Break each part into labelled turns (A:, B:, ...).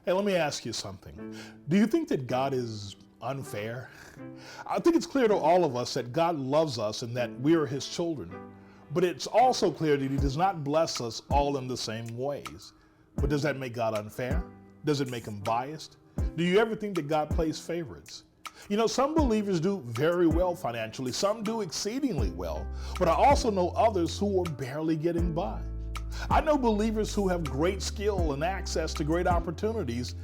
A: Hey, let me ask you something. Do you think that God is unfair? I think it's clear to all of us that God loves us and that we are his children. But it's also clear that he does not bless us all in the same ways. But does that make God unfair? Does it make him biased? Do you ever think that God plays favorites? You know, some believers do very well financially, some do exceedingly well, but I also know others who are barely getting by. I know believers who have great skill and access to great opportunities,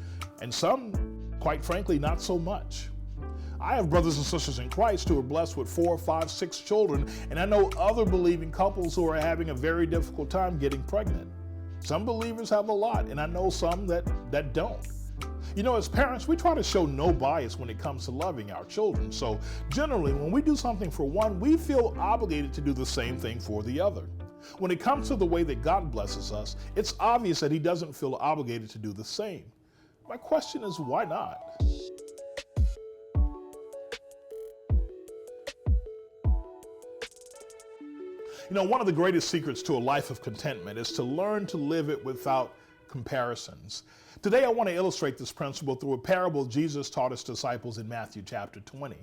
A: and some, quite frankly, not so much. I have brothers and sisters in Christ who are blessed with 4, 5, 6 children, and I know other believing couples who are having a very difficult time getting pregnant. Some believers have a lot, and I know some that don't. You know, as parents, we try to show no bias when it comes to loving our children. So generally, when we do something for one, we feel obligated to do the same thing for the other. When it comes to the way that God blesses us, it's obvious that he doesn't feel obligated to do the same. My question is, why not? You know, one of the greatest secrets to a life of contentment is to learn to live it without comparisons. Today, I want to illustrate this principle through a parable Jesus taught his disciples in Matthew chapter 20.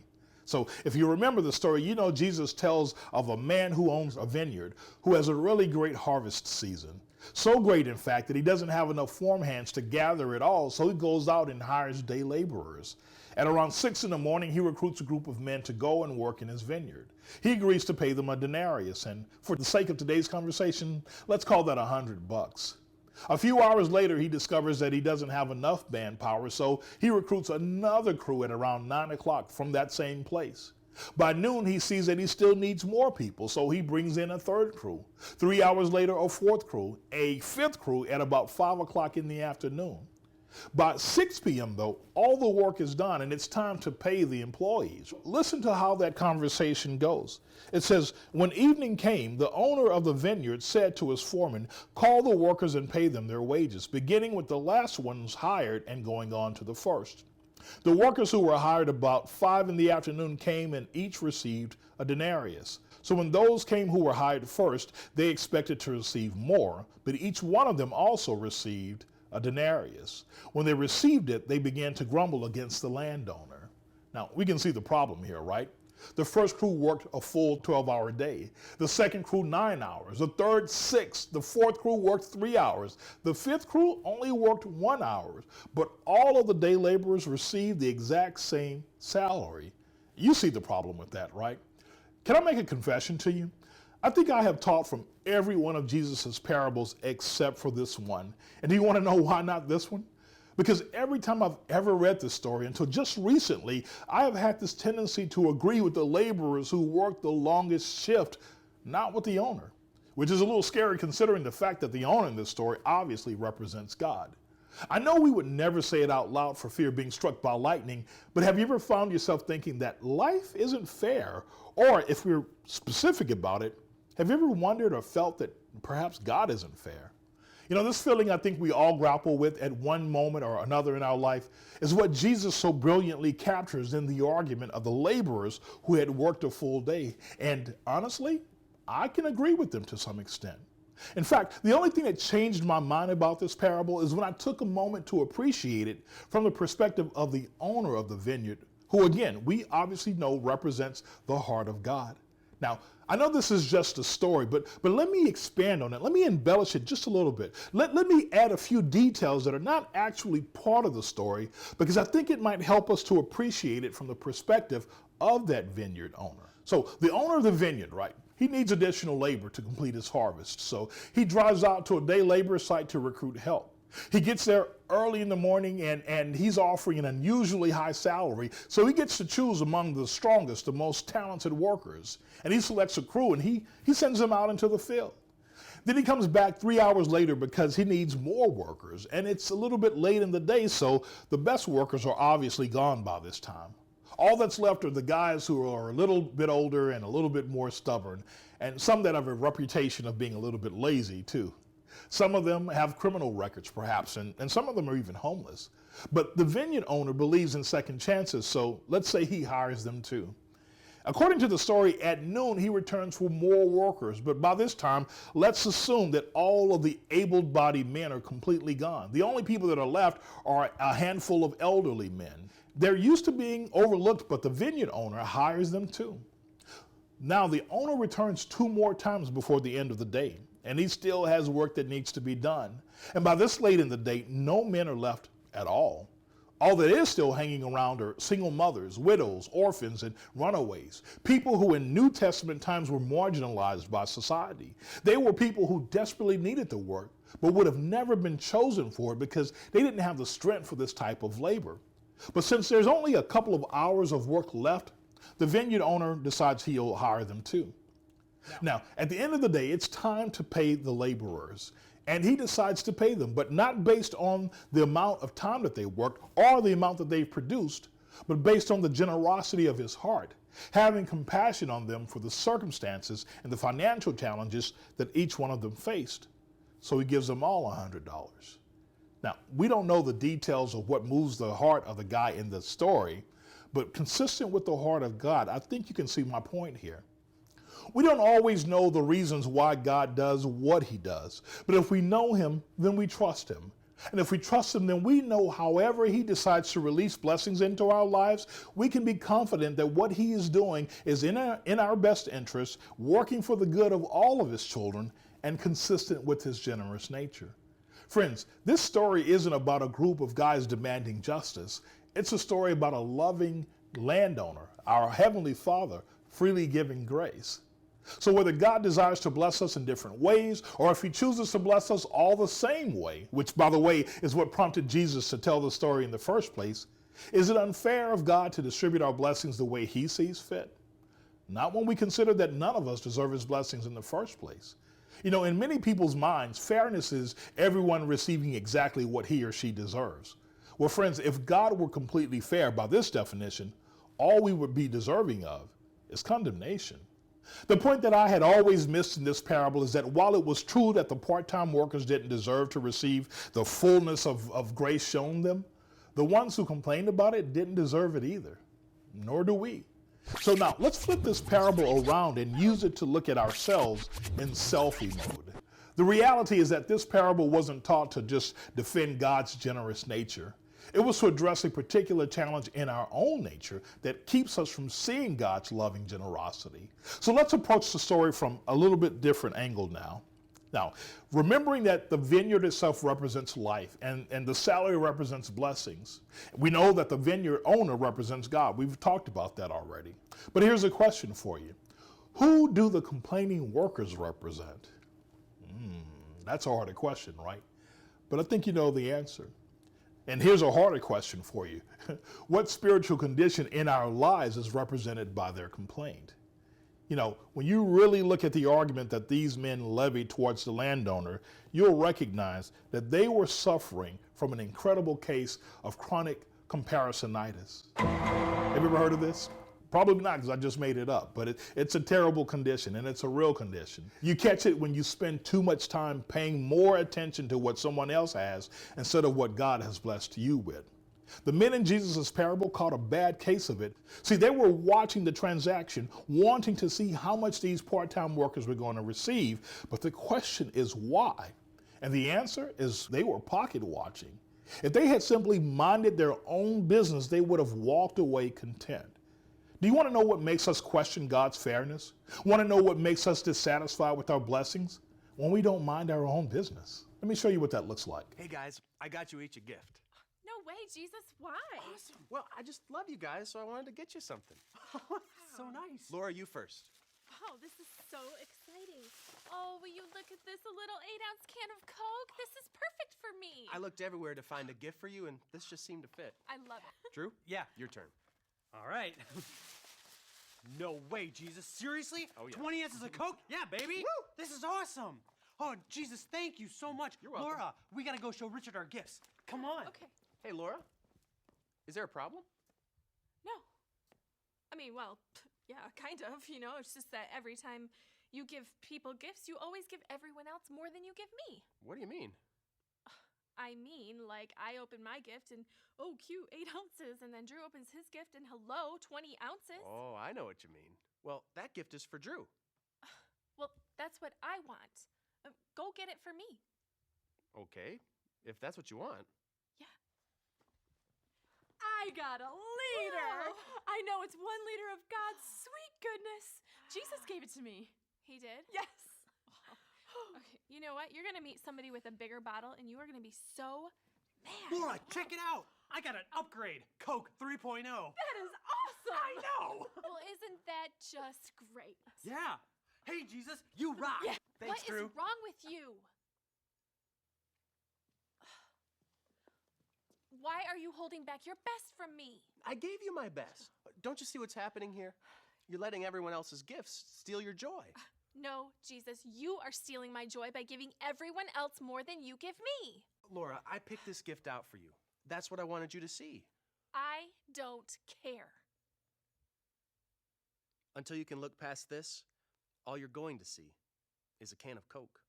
A: So if you remember the story, you know Jesus tells of a man who owns a vineyard who has a really great harvest season. So great, in fact, that he doesn't have enough farmhands to gather it all, so he goes out and hires day laborers. At around 6 in the morning, he recruits a group of men to go and work in his vineyard. He agrees to pay them a denarius, and for the sake of today's conversation, let's call that $100. A few hours later, he discovers that he doesn't have enough manpower, so he recruits another crew at around 9 o'clock from that same place. By noon, he sees that he still needs more people, so he brings in a third crew. 3 hours later, a fourth crew, a fifth crew at about 5 o'clock in the afternoon. By 6 p.m., though, all the work is done and it's time to pay the employees. Listen to how that conversation goes. It says, when evening came, the owner of the vineyard said to his foreman, call the workers and pay them their wages, beginning with the last ones hired and going on to the first. The workers who were hired about 5 in the afternoon came and each received a denarius. So when those came who were hired first, they expected to receive more, but each one of them also received a denarius. When they received it, they began to grumble against the landowner. Now, we can see the problem here, right? The first crew worked a full 12-hour day. The second crew 9 hours. The third 6. The fourth crew worked 3 hours. The fifth crew only worked 1 hour. But all of the day laborers received the exact same salary. You see the problem with that, right? Can I make a confession to you? I think I have taught from every one of Jesus's parables except for this one. And do you want to know why not this one? Because every time I've ever read this story, until just recently, I have had this tendency to agree with the laborers who worked the longest shift, not with the owner, which is a little scary considering the fact that the owner in this story obviously represents God. I know we would never say it out loud for fear of being struck by lightning, but have you ever found yourself thinking that life isn't fair? Or if we're specific about it, have you ever wondered or felt that perhaps God isn't fair? You know, this feeling I think we all grapple with at one moment or another in our life is what Jesus so brilliantly captures in the argument of the laborers who had worked a full day. And honestly, I can agree with them to some extent. In fact, the only thing that changed my mind about this parable is when I took a moment to appreciate it from the perspective of the owner of the vineyard, who again, we obviously know represents the heart of God. Now, I know this is just a story, but let me expand on it. Let me embellish it just a little bit. Let me add a few details that are not actually part of the story, because I think it might help us to appreciate it from the perspective of that vineyard owner. So the owner of the vineyard, right? He needs additional labor to complete his harvest. So he drives out to a day labor site to recruit help. He gets there early in the morning and he's offering an unusually high salary. So he gets to choose among the strongest, the most talented workers. And he selects a crew and he sends them out into the field. Then he comes back 3 hours later because he needs more workers. And it's a little bit late in the day, so the best workers are obviously gone by this time. All that's left are the guys who are a little bit older and a little bit more stubborn, and some that have a reputation of being a little bit lazy too. Some of them have criminal records perhaps, and some of them are even homeless. But the vineyard owner believes in second chances, so let's say he hires them too. According to the story, at noon he returns for more workers, but by this time, let's assume that all of the able-bodied men are completely gone. The only people that are left are a handful of elderly men. They're used to being overlooked, but the vineyard owner hires them too. Now, the owner returns 2 more times before the end of the day, and he still has work that needs to be done. And by this late in the day, no men are left at all. All that is still hanging around are single mothers, widows, orphans, and runaways, people who in New Testament times were marginalized by society. They were people who desperately needed the work, but would have never been chosen for it because they didn't have the strength for this type of labor. But since there's only a couple of hours of work left, the vineyard owner decides he'll hire them too. Now, at the end of the day, it's time to pay the laborers. And he decides to pay them, but not based on the amount of time that they worked or the amount that they've produced, but based on the generosity of his heart, having compassion on them for the circumstances and the financial challenges that each one of them faced. So he gives them all $100. Now, we don't know the details of what moves the heart of the guy in the story, but consistent with the heart of God, I think you can see my point here. We don't always know the reasons why God does what he does, but if we know him, then we trust him. And if we trust him, then we know however he decides to release blessings into our lives, we can be confident that what he is doing is in our best interest, working for the good of all of his children, and consistent with his generous nature. Friends, this story isn't about a group of guys demanding justice. It's a story about a loving landowner, our Heavenly Father, freely giving grace. So whether God desires to bless us in different ways, or if he chooses to bless us all the same way, which by the way is what prompted Jesus to tell the story in the first place, is it unfair of God to distribute our blessings the way he sees fit? Not when we consider that none of us deserve his blessings in the first place. You know, in many people's minds, fairness is everyone receiving exactly what he or she deserves. Well, friends, if God were completely fair by this definition, all we would be deserving of is condemnation. The point that I had always missed in this parable is that while it was true that the part-time workers didn't deserve to receive the fullness of grace shown them, the ones who complained about it didn't deserve it either, nor do we. So now let's flip this parable around and use it to look at ourselves in selfie mode. The reality is that this parable wasn't taught to just defend God's generous nature. It was to address a particular challenge in our own nature that keeps us from seeing God's loving generosity. So let's approach the story from a little bit different angle now. Now, remembering that the vineyard itself represents life and the salary represents blessings. We know that the vineyard owner represents God. We've talked about that already. But here's a question for you. Who do the complaining workers represent? That's a harder question, right? But I think you know the answer. And here's a harder question for you. What spiritual condition in our lives is represented by their complaint? You know, when you really look at the argument that these men levied towards the landowner, you'll recognize that they were suffering from an incredible case of chronic comparisonitis. Have you ever heard of this? Probably not, because I just made it up, but it's a terrible condition, and it's a real condition. You catch it when you spend too much time paying more attention to what someone else has instead of what God has blessed you with. The men in Jesus' parable caught a bad case of it. See, they were watching the transaction, wanting to see how much these part-time workers were going to receive, but the question is why? And the answer is they were pocket watching. If they had simply minded their own business, they would have walked away content. Do you want to know what makes us question God's fairness? Want to know what makes us dissatisfied with our blessings? When we don't mind our own business. Let me show you what that looks like.
B: Hey guys, I got you each a gift.
C: No way, Jesus, why?
B: Awesome. Well, I just love you guys, so I wanted to get you something.
C: So nice.
B: Laura, you first.
C: Oh, this is so exciting. Oh, will you look at this? A little 8-ounce can of Coke? This is perfect for me.
B: I looked everywhere to find a gift for you, and this just seemed to fit.
C: I love it.
B: Drew?
D: Yeah.
B: Your turn.
D: All right. No way, Jesus. Seriously?
B: Oh, yeah.
D: 20 ounces of Coke? Yeah, baby.
B: Woo!
D: This is awesome. Oh, Jesus, thank you so much.
B: You're welcome.
D: Laura, we got to go show Richard our gifts. Come on.
C: Okay.
B: Hey, Laura. Is there a problem?
C: No. I mean, well, yeah, kind of, you know. It's just that every time you give people gifts, you always give everyone else more than you give me.
B: What do you mean?
C: I mean, like, I open my gift and, oh, cute, 8 ounces. And then Drew opens his gift and, hello, 20 ounces.
B: Oh, I know what you mean. Well, that gift is for Drew.
C: Well, that's what I want. Go get it for me.
B: Okay, if that's what you want.
C: Yeah.
E: I got a liter.
C: Wow.
E: I know it's 1 liter of God's sweet goodness. Jesus gave it to me.
C: He did?
E: Yes.
C: Okay, you know what? You're going to meet somebody with a bigger bottle, and you are going to be so mad.
D: Laura, check it out. I got an upgrade. Coke 3.0.
E: That is awesome.
D: I know.
C: Well, isn't that just great?
D: Yeah. Hey, Jesus, you rock.
E: Yeah.
D: Thanks,
C: What
D: Drew.
C: is wrong with you? Why are you holding back your best from me?
B: I gave you my best. Don't you see what's happening here? You're letting everyone else's gifts steal your joy.
C: No, Jesus, you are stealing my joy by giving everyone else more than you give me.
B: Laura, I picked this gift out for you. That's what I wanted you to see.
C: I don't care.
B: Until you can look past this, all you're going to see is a can of Coke.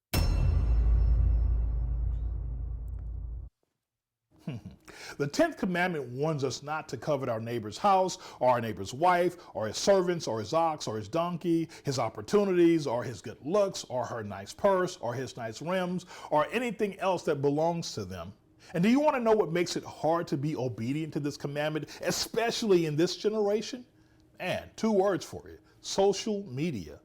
A: The 10th commandment warns us not to covet our neighbor's house, or our neighbor's wife, or his servants, or his ox, or his donkey, his opportunities, or his good looks, or her nice purse, or his nice rims, or anything else that belongs to them. And do you want to know what makes it hard to be obedient to this commandment, especially in this generation? Man, 2 words for you: social media.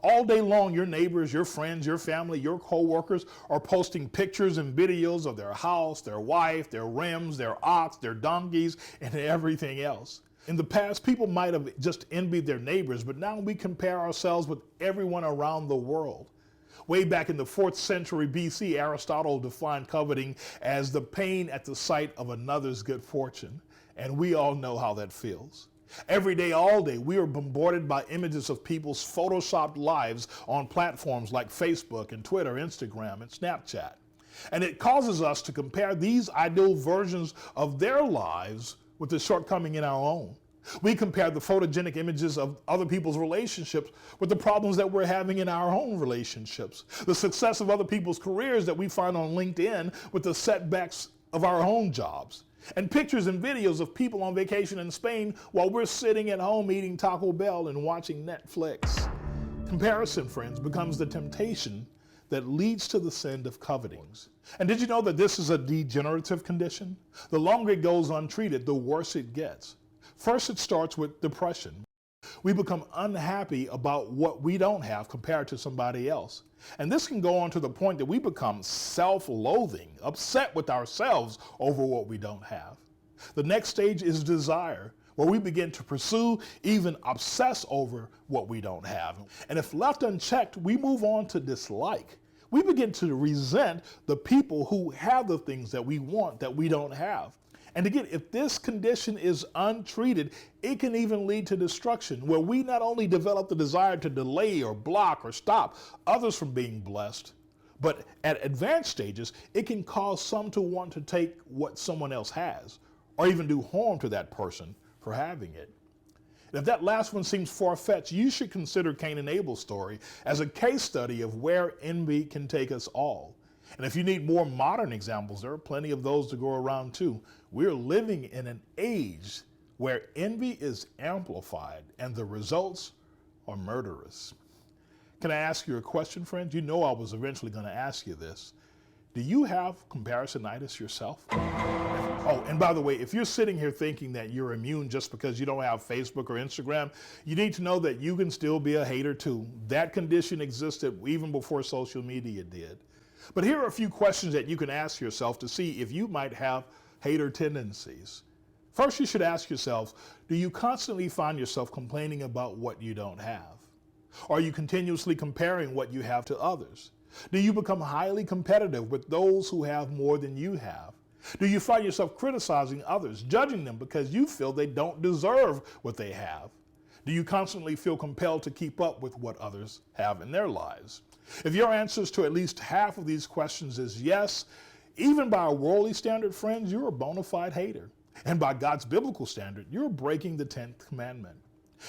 A: All day long, your neighbors, your friends, your family, your co-workers are posting pictures and videos of their house, their wife, their rims, their ox, their donkeys, and everything else. In the past, people might have just envied their neighbors, but now we compare ourselves with everyone around the world. Way back in the 4th century BC, Aristotle defined coveting as the pain at the sight of another's good fortune. And we all know how that feels. Every day, all day, we are bombarded by images of people's photoshopped lives on platforms like Facebook and Twitter, Instagram, and Snapchat. And it causes us to compare these ideal versions of their lives with the shortcoming in our own. We compare the photogenic images of other people's relationships with the problems that we're having in our own relationships. The success of other people's careers that we find on LinkedIn with the setbacks of our own jobs. And pictures and videos of people on vacation in Spain while we're sitting at home eating Taco Bell and watching Netflix. Comparison, friends, becomes the temptation that leads to the sin of covetings. And did you know that this is a degenerative condition? The longer it goes untreated, the worse it gets. First, it starts with depression. We become unhappy about what we don't have compared to somebody else. And this can go on to the point that we become self-loathing, upset with ourselves over what we don't have. The next stage is desire, where we begin to pursue, even obsess over what we don't have. And if left unchecked, we move on to dislike. We begin to resent the people who have the things that we want that we don't have. And again, if this condition is untreated, it can even lead to destruction, where we not only develop the desire to delay or block or stop others from being blessed, but at advanced stages, it can cause some to want to take what someone else has, or even do harm to that person for having it. And if that last one seems far-fetched, you should consider Cain and Abel's story as a case study of where envy can take us all. And if you need more modern examples, there are plenty of those to go around too. We're living in an age where envy is amplified and the results are murderous. Can I ask you a question, friends? You know I was eventually going to ask you this. Do you have comparisonitis yourself? Oh, and by the way, if you're sitting here thinking that you're immune just because you don't have Facebook or Instagram, you need to know that you can still be a hater too. That condition existed even before social media did. But here are a few questions that you can ask yourself to see if you might have hater tendencies. First, you should ask yourself, do you constantly find yourself complaining about what you don't have? Are you continuously comparing what you have to others? Do you become highly competitive with those who have more than you have? Do you find yourself criticizing others, judging them because you feel they don't deserve what they have? Do you constantly feel compelled to keep up with what others have in their lives? If your answers to at least half of these questions is yes, even by a worldly standard, friends, you're a bona fide hater. And by God's biblical standard, you're breaking the 10th commandment.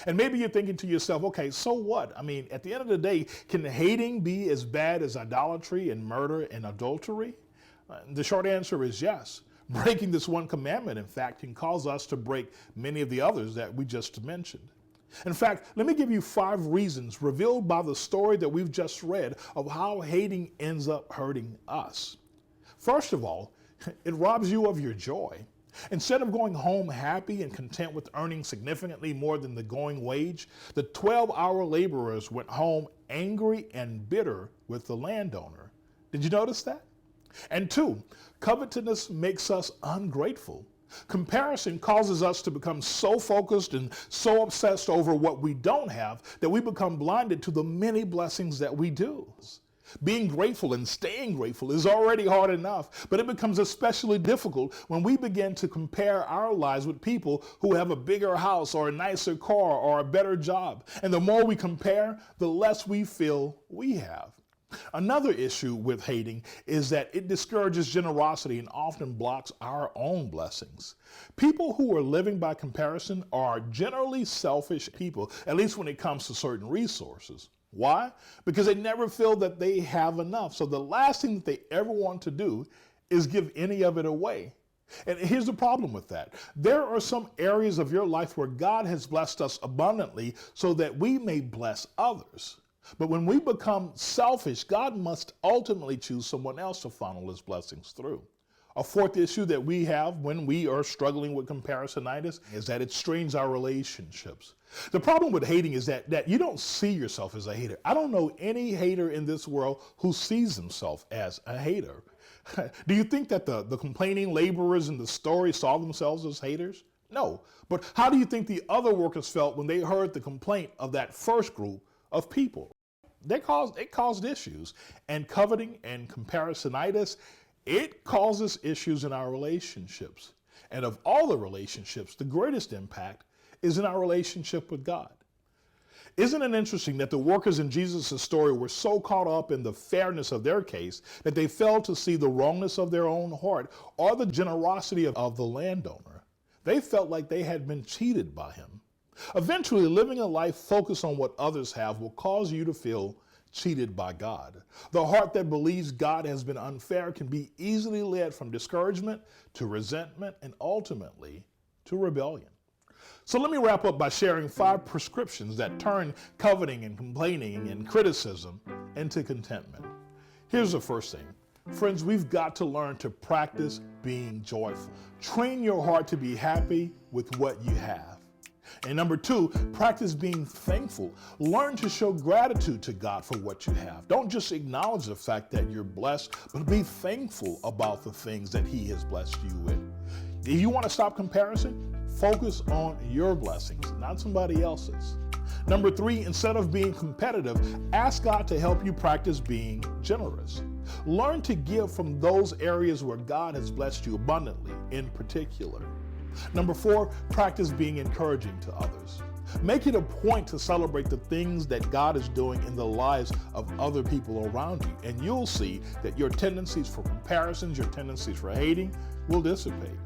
A: And maybe you're thinking to yourself, okay, so what? I mean, at the end of the day, can hating be as bad as idolatry and murder and adultery? The short answer is yes. Breaking this one commandment, in fact, can cause us to break many of the others that we just mentioned. In fact, let me give you 5 reasons revealed by the story that we've just read of how hating ends up hurting us. First of all, it robs you of your joy. Instead of going home happy and content with earning significantly more than the going wage, the 12-hour laborers went home angry and bitter with the landowner. Did you notice that? And 2, covetousness makes us ungrateful. Comparison causes us to become so focused and so obsessed over what we don't have that we become blinded to the many blessings that we do. Being grateful and staying grateful is already hard enough, but it becomes especially difficult when we begin to compare our lives with people who have a bigger house or a nicer car or a better job. And the more we compare, the less we feel we have. Another issue with hating is that it discourages generosity and often blocks our own blessings. People who are living by comparison are generally selfish people, at least when it comes to certain resources. Why? Because they never feel that they have enough. So the last thing that they ever want to do is give any of it away. And here's the problem with that. There are some areas of your life where God has blessed us abundantly so that we may bless others. But when we become selfish, God must ultimately choose someone else to funnel his blessings through. A fourth issue that we have when we are struggling with comparisonitis is that it strains our relationships. The problem with hating is that you don't see yourself as a hater. I don't know any hater in this world who sees himself as a hater. Do you think that the complaining laborers in the story saw themselves as haters? No. But how do you think the other workers felt when they heard the complaint of that first group of people? It caused issues. And coveting and comparisonitis, it causes issues in our relationships. And of all the relationships, the greatest impact is in our relationship with God. Isn't it interesting that the workers in Jesus' story were so caught up in the fairness of their case that they failed to see the wrongness of their own heart or the generosity of the landowner? They felt like they had been cheated by him. Eventually, living a life focused on what others have will cause you to feel cheated by God. The heart that believes God has been unfair can be easily led from discouragement to resentment and ultimately to rebellion. So let me wrap up by sharing 5 prescriptions that turn coveting and complaining and criticism into contentment. Here's the first thing. Friends, we've got to learn to practice being joyful. Train your heart to be happy with what you have. And number 2, practice being thankful. Learn to show gratitude to God for what you have. Don't just acknowledge the fact that you're blessed, but be thankful about the things that he has blessed you with. If you want to stop comparison, focus on your blessings, not somebody else's. Number 3, instead of being competitive, ask God to help you practice being generous. Learn to give from those areas where God has blessed you abundantly, in particular. Number 4, practice being encouraging to others. Make it a point to celebrate the things that God is doing in the lives of other people around you, and you'll see that your tendencies for comparisons, your tendencies for hating will dissipate.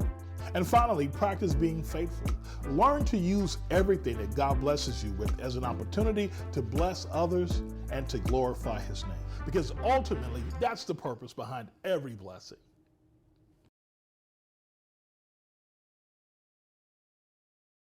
A: And finally, practice being faithful. Learn to use everything that God blesses you with as an opportunity to bless others and to glorify his name. Because ultimately, that's the purpose behind every blessing.